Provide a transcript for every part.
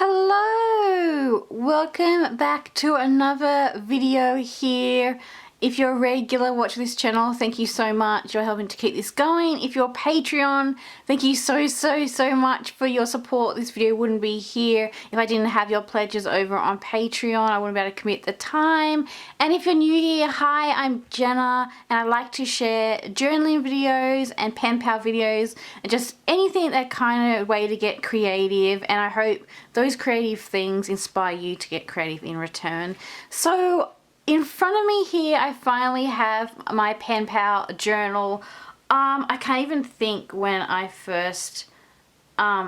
Hello! Welcome back to another video here. If you're a regular watching this channel, thank you so much. You're helping to keep this going. If you're Patreon, thank you so much for your support. This video wouldn't be here if I didn't have your pledges over on Patreon. I wouldn't be able to commit the time. And if you're new here, hi, I'm Jenna, and I like to share journaling videos and pen pal videos and just anything that kind of way to get creative. And I hope those creative things inspire you to get creative in return. So in front of me here, I finally have my pen pal journal. I can't even think when I first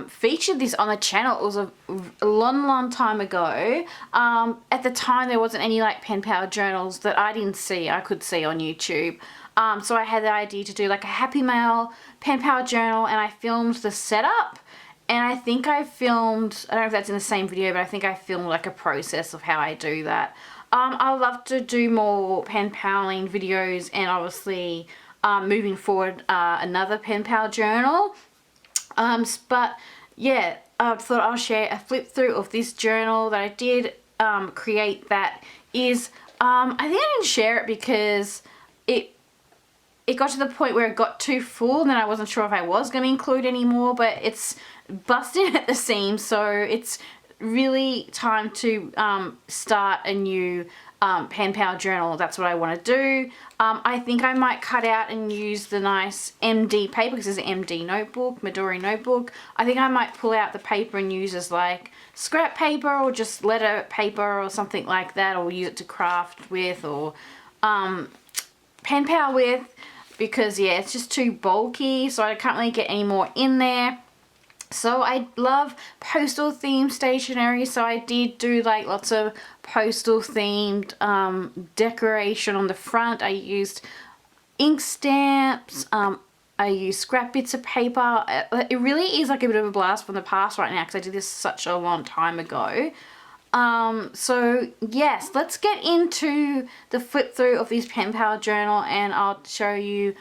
featured this on the channel. It was a long time ago. At the time, there wasn't any like pen pal journals that I could see on YouTube. So I had the idea to do like a Happy Mail pen pal journal, and I filmed the setup. And I think I filmed, I don't know if that's in the same video, but I think I filmed like a process of how I do that. I love to do more pen paling videos, and obviously moving forward another pen pal journal. But yeah, I thought I'll share a flip through of this journal that I did create. That is, I think I didn't share it because it got to the point where it got too full, and then I wasn't sure if I was going to include any more, but it's busted at the seams, so it's really time to start a new pen pal journal. That's what I want to do. I think I might cut out and use the nice MD paper, because it's an MD notebook, Midori notebook. I think I might pull out the paper and use as like scrap paper or just letter paper or something like that, or use it to craft with or pen pal with, because yeah, it's just too bulky, so I can't really get any more in there. So I love postal themed stationery, so I did do like lots of postal themed decoration on the front. I used ink stamps, I used scrap bits of paper. It really is like a bit of a blast from the past right now, because I did this such a long time ago. So yes, let's get into the flip through of this pen pal journal, and I'll show you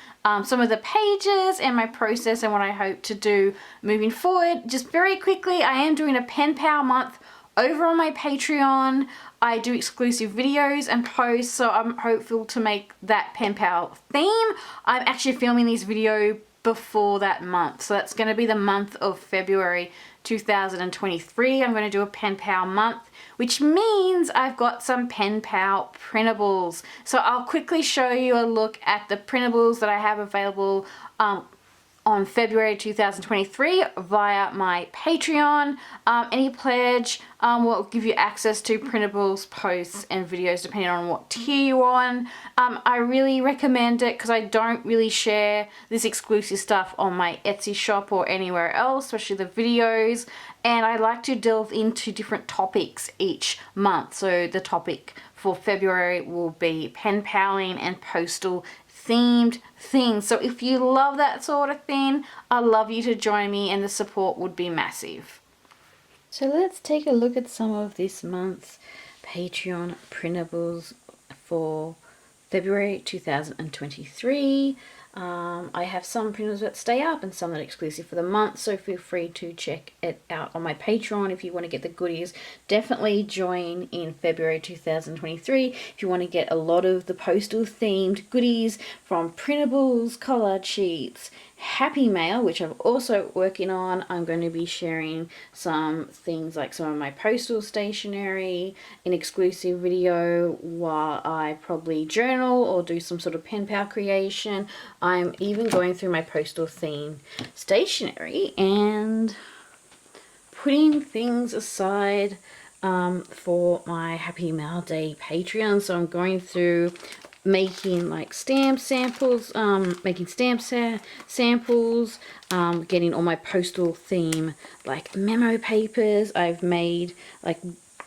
some of the pages and my process and what I hope to do moving forward. Just very quickly, I am doing a pen pal month over on my Patreon. I do exclusive videos and posts, so I'm hopeful to make that pen pal theme. I'm actually filming this video before that month, so that's going to be the month of February 2023. I'm going to do a pen pal month, which means I've got some pen pal printables. So I'll quickly show you a look at the printables that I have available on February 2023 via my Patreon. Any pledge will give you access to printables, posts and videos depending on what tier you're on. I really recommend it because I don't really share this exclusive stuff on my Etsy shop or anywhere else, especially the videos. And I like to delve into different topics each month. So the topic for February will be pen paling and postal themed things. So if you love that sort of thing, I'd love you to join me, and the support would be massive. So let's take a look at some of this month's Patreon printables for February 2023. I have some printables that stay up and some that are exclusive for the month, so feel free to check it out on my Patreon if you want to get the goodies. Definitely join in February 2023 if you want to get a lot of the postal themed goodies, from printables, collage sheets, Happy Mail, which I'm also working on. I'm going to be sharing some things like some of my postal stationery, an exclusive video while I probably journal or do some sort of pen pal creation. I'm even going through my postal theme stationery and putting things aside for my Happy Mail Day Patreon. So I'm going through making like stamp samples, samples, getting all my postal theme like memo papers. I've made like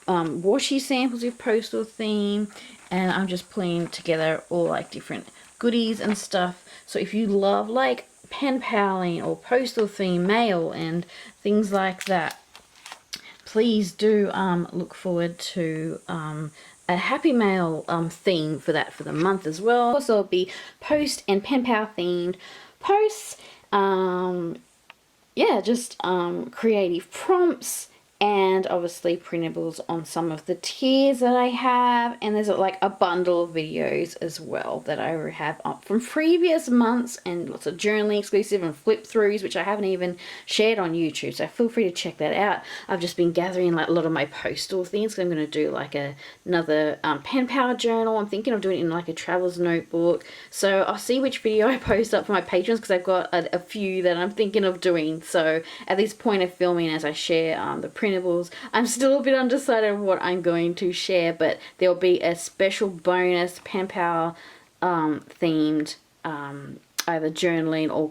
washi samples with postal theme, and I'm just putting together all like different goodies and stuff. So if you love like pen paling or postal theme mail and things like that, please do look forward to a Happy Mail theme for that for the month as well. Also, it'll be post and pen pal themed posts. Yeah, just creative prompts and obviously printables on some of the tiers that I have, and there's like a bundle of videos as well that I have up from previous months, and lots of journaling exclusive and flip throughs which I haven't even shared on YouTube, so feel free to check that out. I've just been gathering like a lot of my postal things because I'm going to do like another pen pal journal. I'm thinking of doing it in like a traveler's notebook, so I'll see which video I post up for my patrons because I've got a few that I'm thinking of doing. So at this point of filming, as I share the printables, I'm still a bit undecided on what I'm going to share, but there'll be a special bonus pen pal themed either journaling or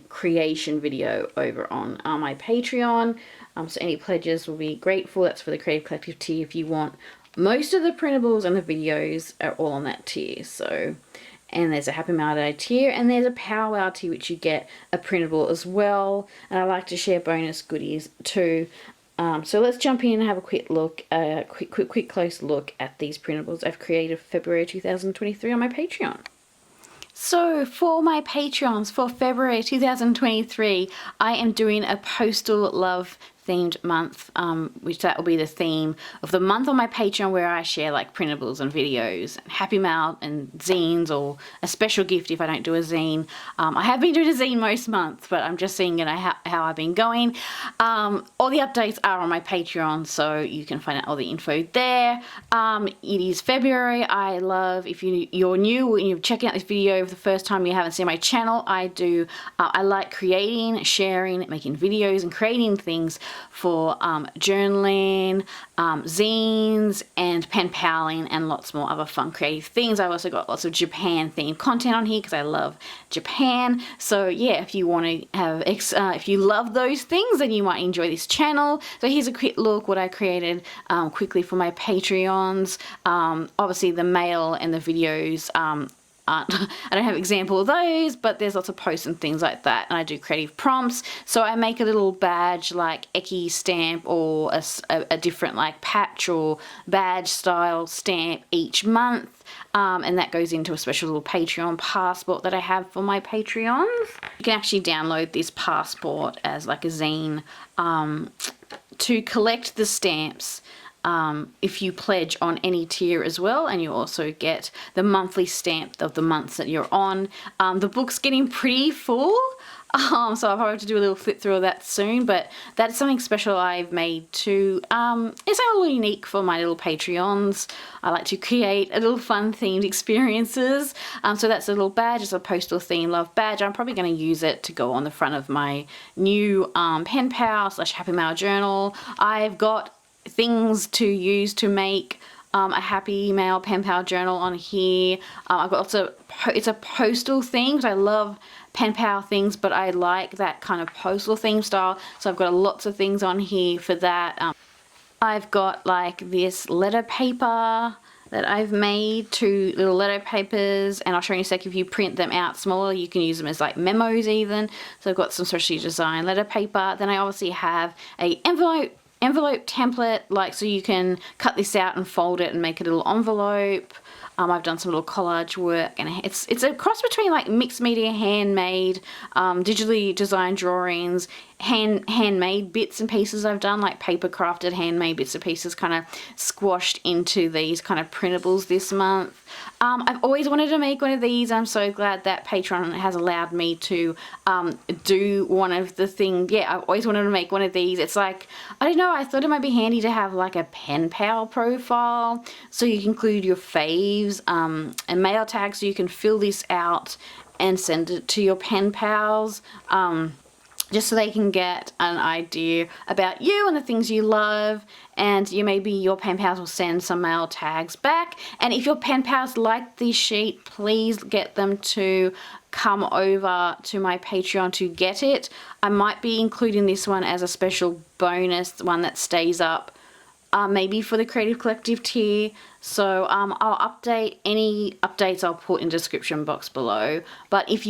creation video over on my Patreon. So any pledges will be grateful. That's for the Creative Collective tier. If you want most of the printables and the videos are all on that tier. So, and there's a Happy Mail Day tier, and there's a Powwow tier which you get a printable as well. And I like to share bonus goodies too. So let's jump in and have a quick look, quick close look at these printables I've created for February 2023 on my Patreon. So for my Patreons for February 2023, I am doing a Postal Love themed month, which that will be the theme of the month on my Patreon, where I share like printables and videos and Happy Mail and zines, or a special gift if I don't do a zine. I have been doing a zine most months, but I'm just seeing how I've been going. All the updates are on my Patreon, so you can find out all the info there. It is February. I love, if you're new and you're checking out this video for the first time, you haven't seen my channel, I like creating, sharing, making videos and creating things for journaling, zines, and pen paling, and lots more other fun creative things. I've also got lots of Japan themed content on here because I love Japan. So yeah, if you want to have if you love those things, then you might enjoy this channel. So here's a quick look what I created quickly for my Patreons. Obviously the mail and the videos I don't have an example of those, but there's lots of posts and things like that, and I do creative prompts. So I make a little badge like Eki stamp, or a different like patch or badge style stamp each month, and that goes into a special little Patreon passport that I have for my Patreons. You can actually download this passport as like a zine to collect the stamps if you pledge on any tier as well, and you also get the monthly stamp of the months that you're on. The book's getting pretty full, so I'll probably have to do a little flip through of that soon, but that's something special I've made too. It's a little unique for my little Patreons. I like to create a little fun themed experiences. So that's a little badge. It's a postal theme love badge. I'm probably going to use it to go on the front of my new pen pal / Happy Mail journal. I've got things to use to make a Happy Mail pen pal journal on here. I've got lots of, it's a postal theme because I love pen pal things, but I like that kind of postal theme style, so I've got lots of things on here for that. I've got like this letter paper that I've made, 2 little letter papers, and I'll show you in a sec. If you print them out smaller, you can use them as like memos even. So I've got some specially designed letter paper. Then I obviously have a envelope template, like, so you can cut this out and fold it and make a little envelope. I've done some little collage work, and it's a cross between like mixed media, handmade, digitally designed drawings, handmade bits and pieces I've done, like paper crafted handmade bits and pieces kind of squashed into these kind of printables this month. I've always wanted to make one of these. I'm so glad that Patreon has allowed me to do one of the things. Yeah, I've always wanted to make one of these. It's like, I don't know, I thought it might be handy to have like a pen pal profile, so you can include your faves and mail tags, so you can fill this out and send it to your pen pals. Just so they can get an idea about you and the things you love, and maybe your pen pals will send some mail tags back. And if your pen pals like this sheet, please get them to come over to my Patreon to get it. I might be including this one as a special bonus, one that stays up maybe for the Creative Collective tier. So I'll update any updates I'll put in the description box below. But if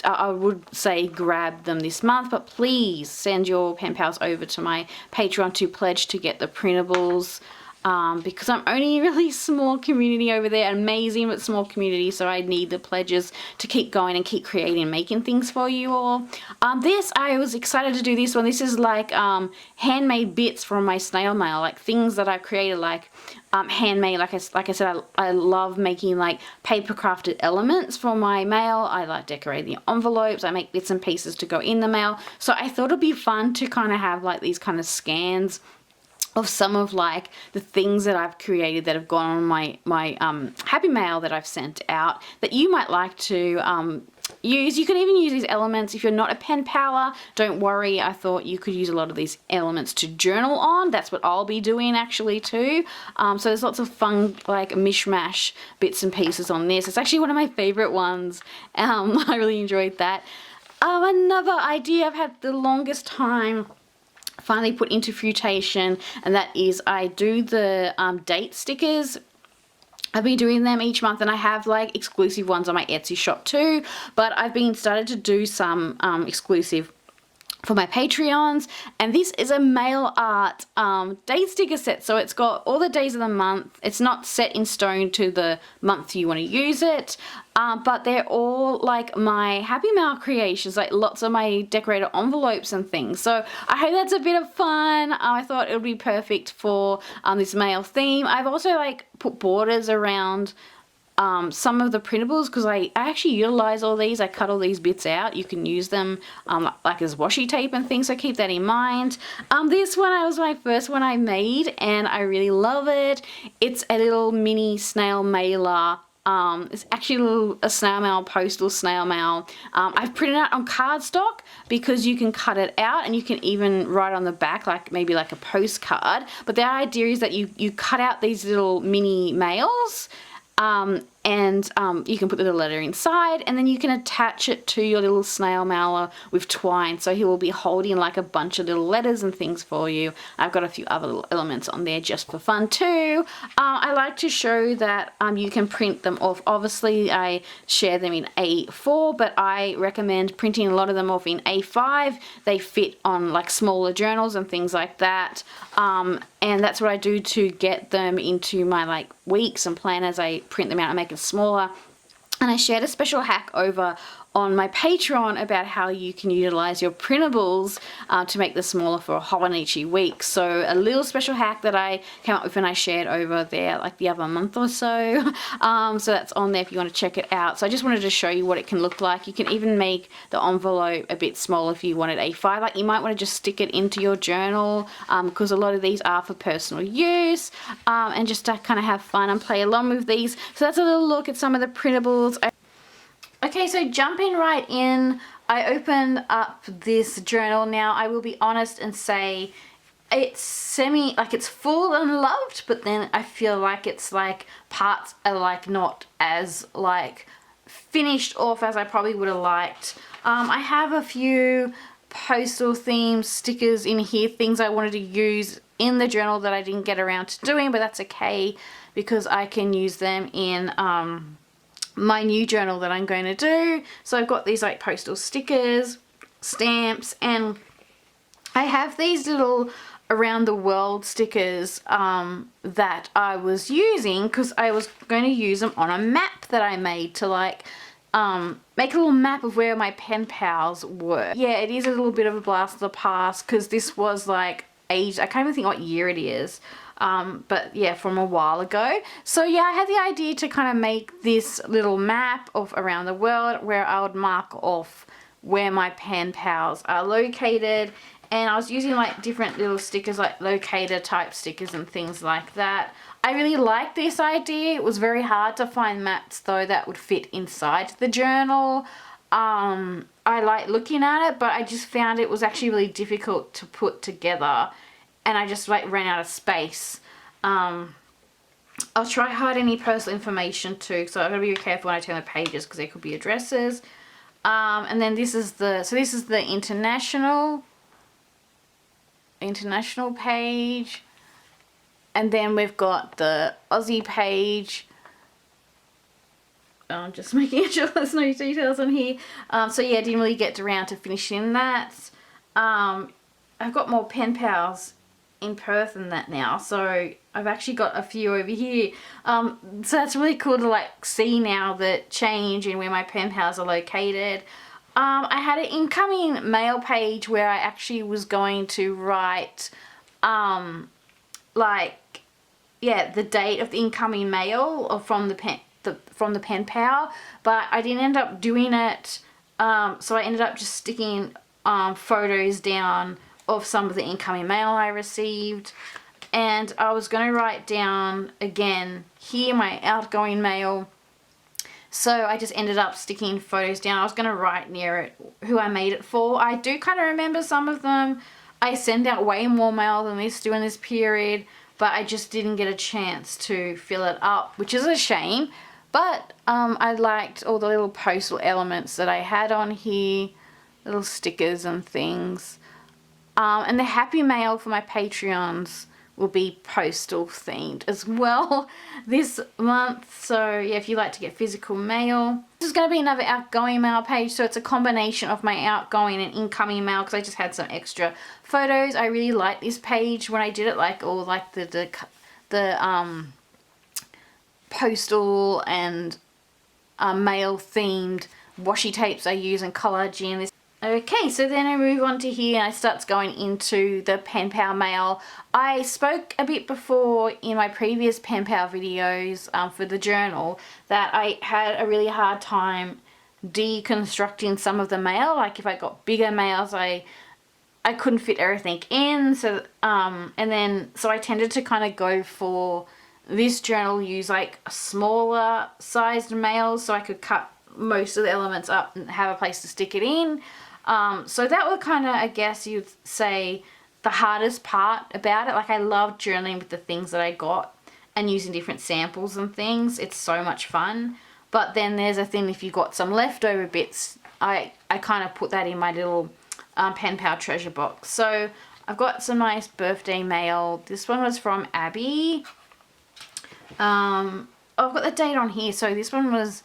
I would say grab them this month, but please send your pen pals over to my Patreon to pledge to get the printables. because I'm only a really small community over there, amazing but small community, so I need the pledges to keep going and keep creating and making things for you all. I was excited to do this one. This is like handmade bits from my snail mail, like things that I've created, like handmade. Like I said, I love making like paper crafted elements for my mail. I like decorating the envelopes. I make bits and pieces to go in the mail. So I thought it'd be fun to kind of have like these kind of scans of some of like the things that I've created that have gone on my Happy Mail that I've sent out that you might like to use. You can even use these elements if you're not a pen paler. Don't worry, I thought you could use a lot of these elements to journal on. That's what I'll be doing actually too. So there's lots of fun like mishmash bits and pieces on this. It's actually one of my favorite ones. I really enjoyed that. Another idea I've had the longest time finally put into fruition, and that is I do the date stickers. I've been doing them each month, and I have like exclusive ones on my Etsy shop too, but I've been started to do some exclusive for my Patreons, and this is a mail art date sticker set. So it's got all the days of the month. It's not set in stone to the month you want to use it, but they're all like my Happy Mail creations, like lots of my decorated envelopes and things. So I hope that's a bit of fun. I thought it would be perfect for this mail theme. I've also like put borders around some of the printables because I actually utilize all these. I cut all these bits out. You can use them like as washi tape and things, so keep that in mind. This one was my first one I made, and I really love it. It's a little mini snail mailer. It's actually a snail mail, postal snail mail. I've printed it on cardstock because you can cut it out and you can even write on the back like maybe like a postcard. But the idea is that you cut out these little mini mails, and you can put the little letter inside, and then you can attach it to your little snail mailer with twine, so he will be holding like a bunch of little letters and things for you. I've got a few other little elements on there just for fun too. I like to show that you can print them off. Obviously I share them in A4, but I recommend printing a lot of them off in A5. They fit on like smaller journals and things like that, and that's what I do to get them into my like weeks and planners. I print them out and make it smaller. And I shared a special hack over on my Patreon about how you can utilize your printables to make them smaller for a whole and each week. So a little special hack that I came up with and I shared over there like the other month or so. So that's on there if you want to check it out. So I just wanted to show you what it can look like. You can even make the envelope a bit smaller if you wanted A5. Like you might want to just stick it into your journal because a lot of these are for personal use, and just to kind of have fun and play along with these. So that's a little look at some of the printables. Okay, so jumping right in, I opened up this journal. Now, I will be honest and say it's it's full and loved, but then I feel like it's like parts are like not as like finished off as I probably would have liked. I have a few postal themed stickers in here, things I wanted to use in the journal that I didn't get around to doing, but that's okay because I can use them in my new journal that I'm going to do. So I've got these like postal stickers, stamps, and I have these little around the world stickers that I was using because I was going to use them on a map that I made to like make a little map of where my pen pals were. Yeah, it is a little bit of a blast of the past because this was like aged, I can't even think what year it is. But yeah, from a while ago. So yeah, I had the idea to kind of make this little map of around the world where I would mark off where my pen pals are located, and I was using like different little stickers like locator type stickers and things like that. I really liked this idea. It was very hard to find maps though that would fit inside the journal. I like looking at it, but I just found it was actually really difficult to put together, and I just like ran out of space. I'll try hide any personal information too, so I've got to be careful when I turn the pages because there could be addresses. And then this is the international page, and then we've got the Aussie page. I'm just making sure there's no details on here. So yeah, I didn't really get around to finishing that. I've got more pen pals in Perth and that now, so I've actually got a few over here. So that's really cool to like see now the change in where my pen pals are located. I had an incoming mail page where I actually was going to write like, yeah, the date of the incoming mail or from the pen pal, but I didn't end up doing it. So I ended up just sticking photos down of some of the incoming mail I received, and I was going to write down again here my outgoing mail. So I just ended up sticking photos down. I was going to write near it who I made it for. I do kind of remember some of them. I send out way more mail than this during this period, but I just didn't get a chance to fill it up, which is a shame. But I liked all the little postal elements that I had on here, little stickers and things. And the happy mail for my Patreons will be postal themed as well this month. So yeah, if you like to get physical mail. This is going to be another outgoing mail page, so it's a combination of my outgoing and incoming mail because I just had some extra photos. I really liked this page when I did it, like all like the postal and mail themed washi tapes I use and collaging this. Okay, so then I move on to here and I start going into the pen pal mail. I spoke a bit before in my previous pen pal videos for the journal that I had a really hard time deconstructing some of the mail. Like if I got bigger mails, I couldn't fit everything in. So so I tended to kind of go for this journal, use like smaller sized mails so I could cut most of the elements up and have a place to stick it in. So that was kind of, I guess you'd say, the hardest part about it. Like I love journaling with the things that I got and using different samples and things. It's so much fun. But then there's a thing, if you got some leftover bits, I kind of put that in my little pen pal treasure box. So I've got some nice birthday mail. This one was from Abby. I've got the date on here. So this one was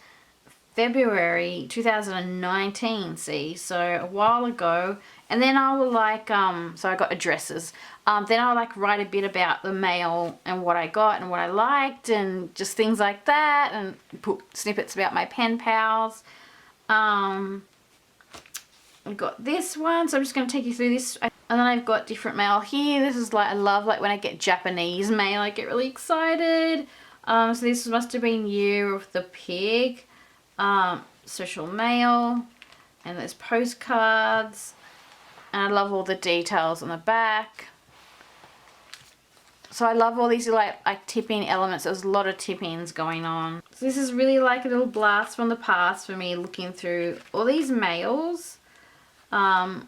February 2019, see, so a while ago. And then I will like, so I got addresses. Then I'll like write a bit about the mail and what I got and what I liked and just things like that, and put snippets about my pen pals. I've got this one, so I'm just going to take you through this. And then I've got different mail here. This is like, I love like when I get Japanese mail, I get really excited. So this must have been Year of the Pig. Social mail, and there's postcards, and I love all the details on the back. So I love all these like tipping elements. There's a lot of tippings going on. So this is really like a little blast from the past for me, looking through all these mails, and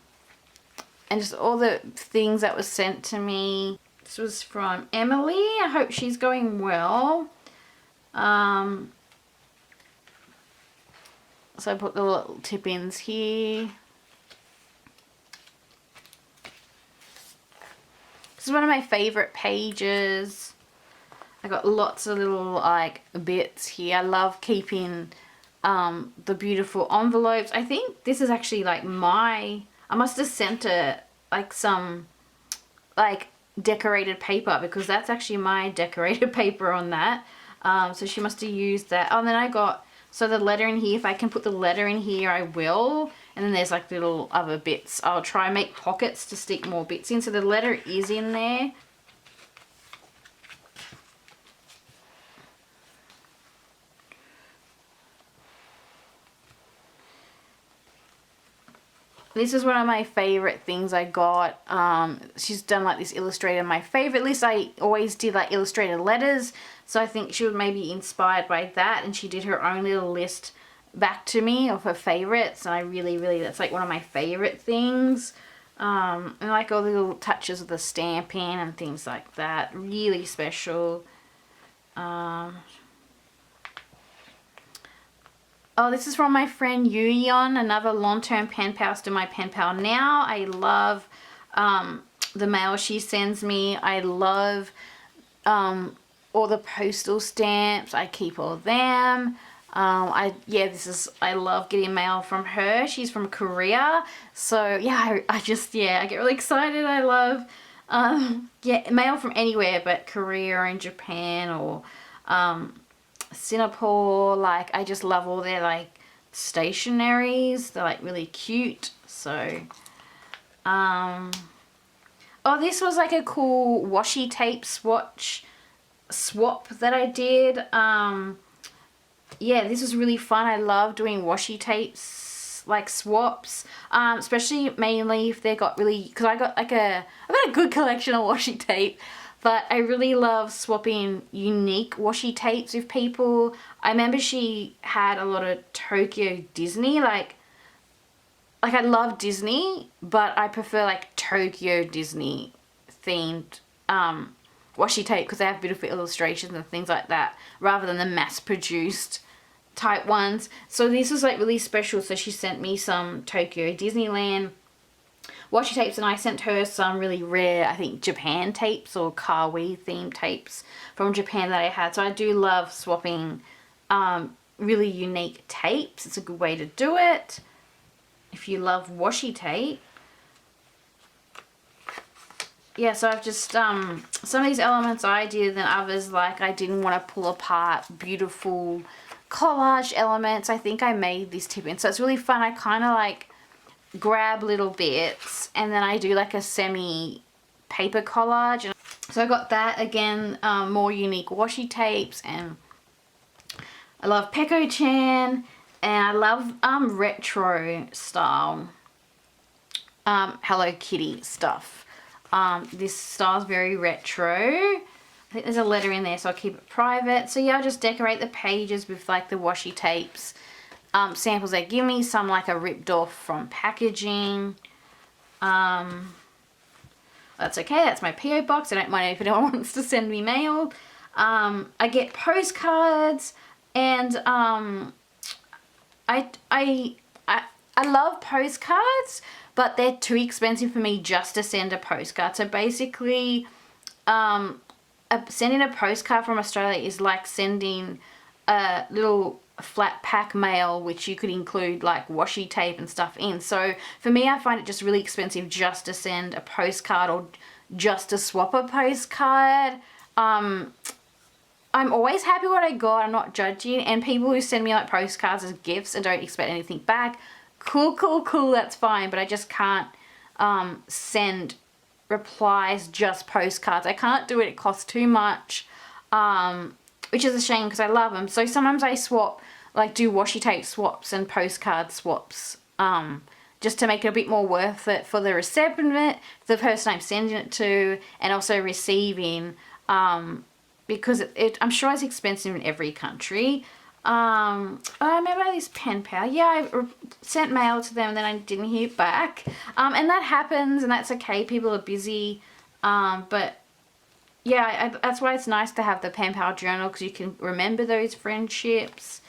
just all the things that was sent to me. This was from Emily. I hope she's going well. So I put the little tip-ins here. This is one of my favorite pages. I got lots of little like bits here. I love keeping the beautiful envelopes. I think this is actually like I must have sent her like some like decorated paper, because that's actually my decorated paper on that. So she must have used that. Oh, and then I got, so the letter in here, if I can put the letter in here, I will. And then there's like little other bits. I'll try and make pockets to stick more bits in. So the letter is in there. This is one of my favorite things I got. She's done like this illustrated my favorite list. I always did like illustrated letters, so I think she was maybe inspired by that, and she did her own little list back to me of her favorites, and I really, that's like one of my favorite things. And like all the little touches of the stamping and things like that, really special. Oh, this is from my friend Yuyeon, another long-term pen pal, still my pen pal now. I love the mail she sends me. I love all the postal stamps. I keep all of them. I love getting mail from her. She's from Korea. So yeah, I get really excited. I love Yeah, mail from anywhere, but Korea and Japan or Singapore. Like, I just love all their like stationaries. They're like really cute. So oh, this was like a cool washi tape swap that I did. Yeah, this was really fun. I love doing washi tapes, like swaps, especially mainly if they got really, because I've got a good collection of washi tape, but I really love swapping unique washi tapes with people. I remember she had a lot of Tokyo Disney, like I love Disney, but I prefer like Tokyo Disney themed washi tape because they have beautiful illustrations and things like that rather than the mass-produced type ones. So this was like really special, so she sent me some Tokyo Disneyland washi tapes and I sent her some really rare, I think Japan tapes or kawaii themed tapes from Japan that I had. So I do love swapping really unique tapes. It's a good way to do it if you love washi tape. Yeah, so I've just, some of these elements I did, and others like I didn't want to pull apart beautiful collage elements. I think I made this tip in, so it's really fun. I kind of like grab little bits and then I do like a semi paper collage. And so I got that again, more unique washi tapes, and I love Peko-chan, and I love retro style Hello Kitty stuff. This style's very retro. I think there's a letter in there, so I'll keep it private. So yeah, I'll just decorate the pages with like the washi tapes. Samples they give me, some like are ripped off from packaging. That's okay, that's my PO box. I don't mind if anyone wants to send me mail. I get postcards, and I love postcards, but they're too expensive for me just to send a postcard. So basically, sending a postcard from Australia is like sending a little flat pack mail, which you could include like washi tape and stuff in. So for me, I find it just really expensive just to send a postcard or just to swap a postcard. I'm always happy what I got. I'm not judging. And people who send me like postcards as gifts and don't expect anything back, cool, that's fine. But I just can't send replies, just postcards. I can't do it. It costs too much, which is a shame because I love them. So sometimes I swap, like do washi tape swaps and postcard swaps, just to make it a bit more worth it for the recipient, the person I'm sending it to, and also receiving, because I'm sure it's expensive in every country. I remember this pen pal. Yeah, I sent mail to them and then I didn't hear back. And that happens, and that's okay. People are busy. But yeah, that's why it's nice to have the pen pal journal, because you can remember those friendships.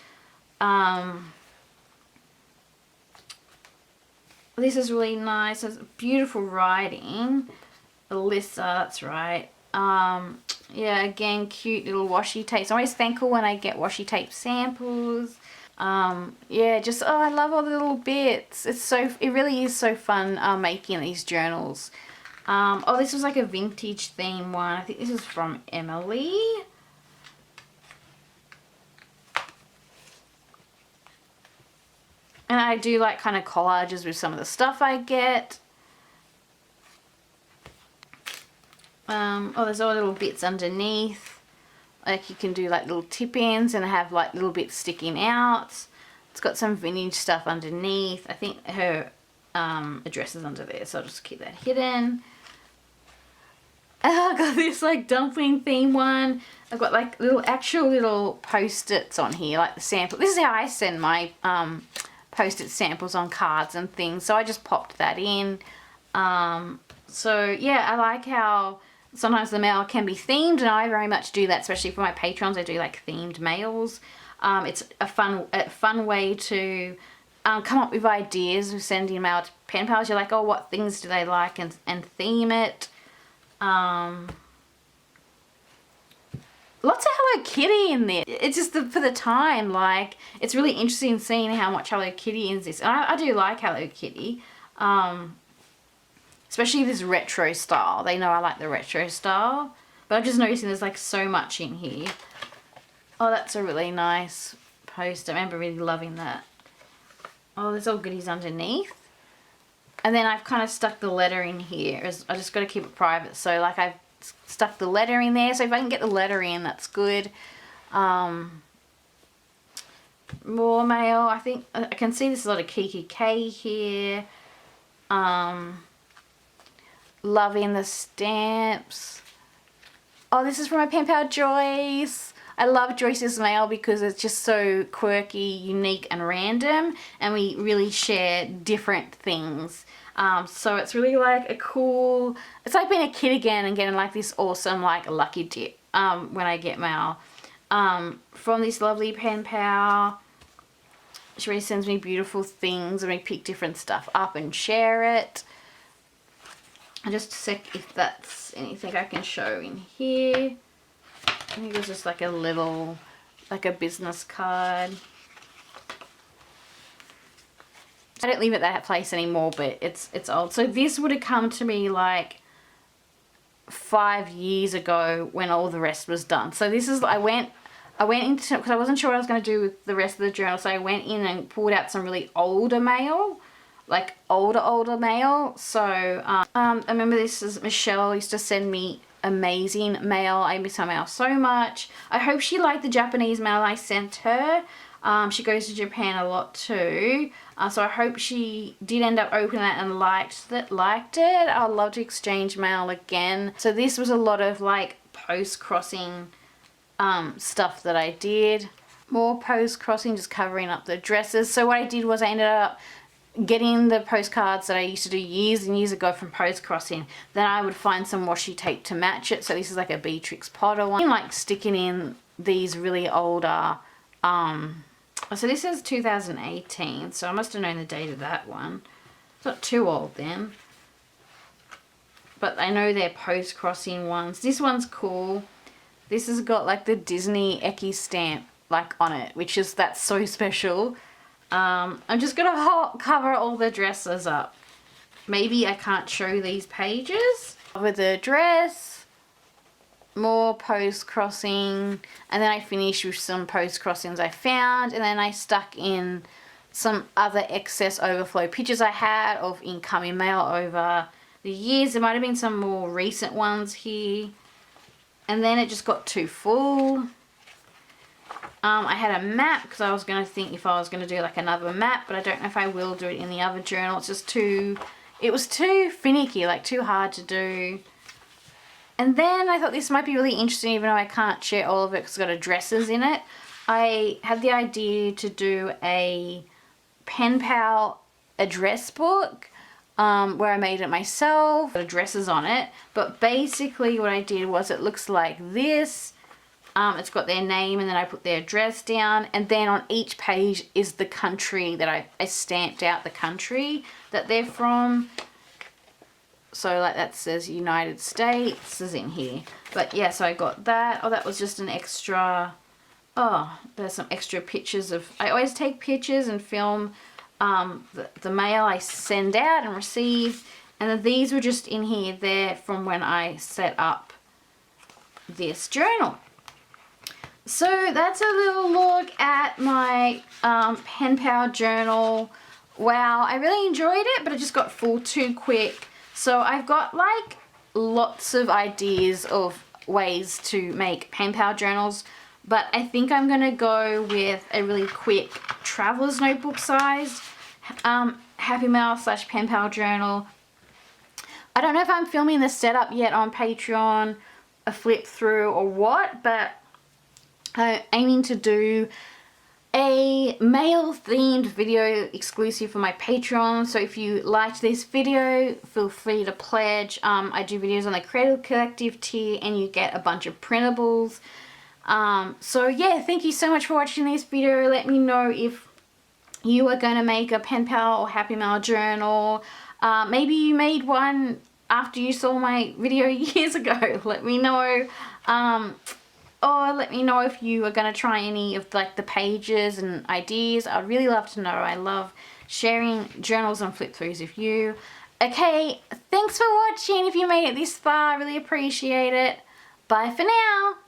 This is really nice. It's beautiful writing. Alyssa, that's right. Yeah, again, cute little washi tapes. I'm always thankful when I get washi tape samples. Yeah, just, oh, I love all the little bits. It really is so fun making these journals. Oh, this was like a vintage theme one. I think this is from Emily. And I do like kind of collages with some of the stuff I get. Oh, there's all little bits underneath. Like you can do like little tip-ins and have like little bits sticking out. It's got some vintage stuff underneath. I think her address is under there, so I'll just keep that hidden. I've got this like dumpling theme one. I've got like actual little post-its on here, like the sample. This is how I send my post-it samples on cards and things, so I just popped that in. So yeah, I like how sometimes the mail can be themed, and I very much do that, especially for my patrons. I do like themed mails. It's a fun way to come up with ideas with sending mail to pen pals. You're like, oh, what things do they like, and theme it. Lots of Hello Kitty in there. It's just for the time, like, it's really interesting seeing how much Hello Kitty is this. And I do like Hello Kitty. especially this retro style. They know I like the retro style. But I'm just noticing there's like so much in here. Oh, that's a really nice poster. I remember really loving that. Oh, there's all goodies underneath. And then I've kind of stuck the letter in here. I just got to keep it private. So like I've stuck the letter in there. So if I can get the letter in, that's good. More mail. I think I can see there's a lot of Kiki K here. Loving the stamps. Oh, this is from my pen pal Joyce. I love Joyce's mail because it's just so quirky, unique and random, and we really share different things. So it's really like a cool, it's like being a kid again and getting like this awesome like lucky dip when I get mail from this lovely pen pal. She really sends me beautiful things and we pick different stuff up and share it. And just a sec if that's anything I can show in here. I think it was just like a little, like a business card. I don't live at that place anymore, but it's old. So this would have come to me like 5 years ago when all the rest was done. So this is, I went into, because I wasn't sure what I was going to do with the rest of the journal, so I went in and pulled out some really older mail. Like older mail. So I remember this is Michelle used to send me amazing mail. I miss her mail so much. I hope she liked the Japanese mail I sent her. She goes to Japan a lot too. So I hope she did end up opening that and liked it. I'd love to exchange mail again. So this was a lot of like post-crossing stuff that I did. More post-crossing, just covering up the addresses. So what I did was I ended up getting the postcards that I used to do years and years ago from post-crossing. Then I would find some washi tape to match it. So this is like a Beatrix Potter one. Like sticking in these really older, so this is 2018. So I must have known the date of that one. It's not too old then. But I know they're post-crossing ones. This one's cool. This has got like the Disney Eki stamp like on it, which is, that's so special. I'm just going to cover all the dresses up. Maybe I can't show these pages. With the dress, more post-crossing, and then I finished with some post-crossings I found, and then I stuck in some other excess overflow pictures I had of incoming mail over the years. There might have been some more recent ones here. And then it just got too full. I had a map because I was going to think if I was going to do like another map, but I don't know if I will do it in the other journal. It's just too, it was too finicky, like too hard to do. And then I thought this might be really interesting, even though I can't share all of it because it's got addresses in it. I had the idea to do a pen pal address book where I made it myself, addresses on it. But basically what I did was it looks like this. It's got their name and then I put their address down, and then on each page is the country that I stamped out the country that they're from. So like that says United States is in here. But yeah, so I got that. Oh, that was just an extra. Oh, there's some extra pictures of, I always take pictures and film the mail I send out and receive. And then these were just in here. They're from when I set up this journal. So that's a little look at my pen pal journal. Wow, I really enjoyed it, but it just got full too quick. So I've got like lots of ideas of ways to make pen pal journals, but I think I'm gonna go with a really quick traveler's notebook size Happy Mail / pen pal journal. I don't know if I'm filming the setup yet on Patreon, a flip through or what, but I'm aiming to do a mail themed video exclusive for my Patreon. So if you liked this video, feel free to pledge. I do videos on the Creative Collective tier and you get a bunch of printables. So yeah, thank you so much for watching this video. Let me know if you are going to make a pen pal or Happy Mail journal. Maybe you made one after you saw my video years ago. Let me know. Or let me know if you are going to try any of like the pages and ideas. I'd really love to know. I love sharing journals and flip throughs with you. Okay, thanks for watching. If you made it this far, I really appreciate it. Bye for now.